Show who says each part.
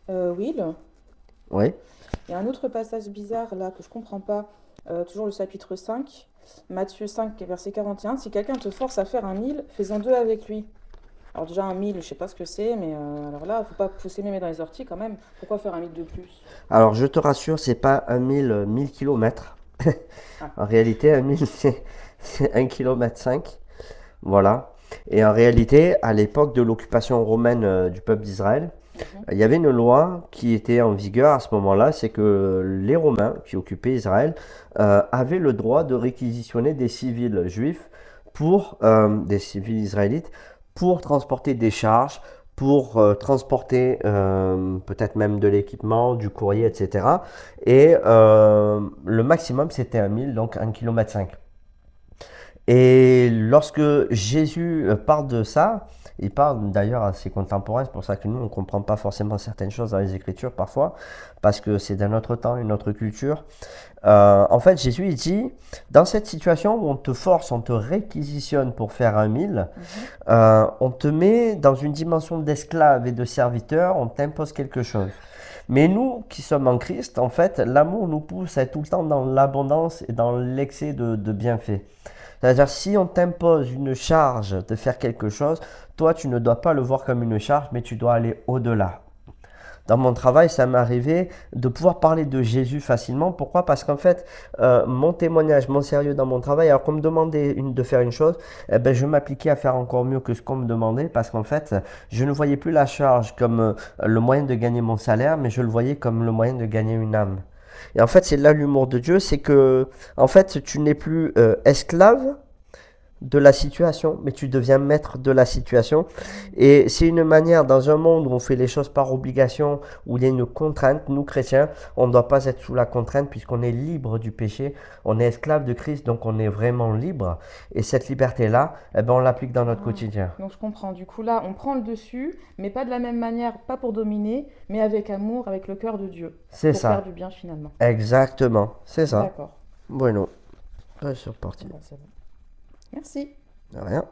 Speaker 1: Will,
Speaker 2: Oui.
Speaker 1: il y a un autre passage bizarre là que je comprends pas. Toujours le chapitre 5, Matthieu 5, verset 41. Si quelqu'un te force à faire un mille, fais-en deux avec lui. Alors déjà un mille, je sais pas ce que c'est, mais alors là, faut pas pousser mes mains dans les orties quand même. Pourquoi faire un mille de plus?
Speaker 2: Alors, je te rassure, c'est pas 1000 kilomètres.
Speaker 1: Ah.
Speaker 2: En réalité, 1000, c'est 1 km 5. Voilà. Et en réalité, à l'époque de l'occupation romaine du peuple d'Israël,
Speaker 1: Mhm.
Speaker 2: il y avait une loi qui était en vigueur à ce moment-là, c'est que les Romains qui occupaient Israël avaient le droit de réquisitionner des civils juifs des civils israélites pour transporter des charges, pour transporter peut-être même de l'équipement, du courrier, etc. Et le maximum c'était 1000, donc 1,5 km. Et lorsque Jésus parle de ça, il parle d'ailleurs à ses contemporains, c'est pour ça que nous, on ne comprend pas forcément certaines choses dans les Écritures parfois, parce que c'est d'un autre temps, une autre culture. En fait, Jésus, il dit, dans cette situation où on te force, on te réquisitionne pour faire un mille,
Speaker 1: Mhm.
Speaker 2: on te met dans une dimension d'esclave et de serviteur, on t'impose quelque chose. Mais nous qui sommes en Christ, en fait, l'amour nous pousse à être tout le temps dans l'abondance et dans l'excès de bienfaits. C'est-à-dire, si on t'impose une charge de faire quelque chose, toi, tu ne dois pas le voir comme une charge, mais tu dois aller au-delà. Dans mon travail, ça m'est arrivé de pouvoir parler de Jésus facilement. Pourquoi? Parce qu'en fait, mon témoignage, mon sérieux dans mon travail, alors qu'on me demandait de faire une chose, eh ben, je m'appliquais à faire encore mieux que ce qu'on me demandait parce qu'en fait, je ne voyais plus la charge comme le moyen de gagner mon salaire, mais je le voyais comme le moyen de gagner une âme. Et en fait, c'est là l'humour de Dieu, c'est que, en fait, tu n'es plus esclave de la situation, mais tu deviens maître de la situation. Et c'est une manière, dans un monde où on fait les choses par obligation, où il y a une contrainte, nous chrétiens, on ne doit pas être sous la contrainte puisqu'on est libre du péché, on est esclave de Christ, donc on est vraiment libre. Et cette liberté-là, eh ben, on l'applique dans notre
Speaker 1: Ah.
Speaker 2: quotidien.
Speaker 1: Donc je comprends. Du coup là, on prend le dessus, mais pas de la même manière, pas pour dominer, mais avec amour, avec le cœur de Dieu,
Speaker 2: C'est
Speaker 1: pour faire
Speaker 2: ça,
Speaker 1: du bien finalement.
Speaker 2: exactement, c'est ça.
Speaker 1: D'accord.
Speaker 2: Bueno, c'est
Speaker 1: Bon,
Speaker 2: reparti.
Speaker 1: bah, c'est bon. Merci.
Speaker 2: De rien.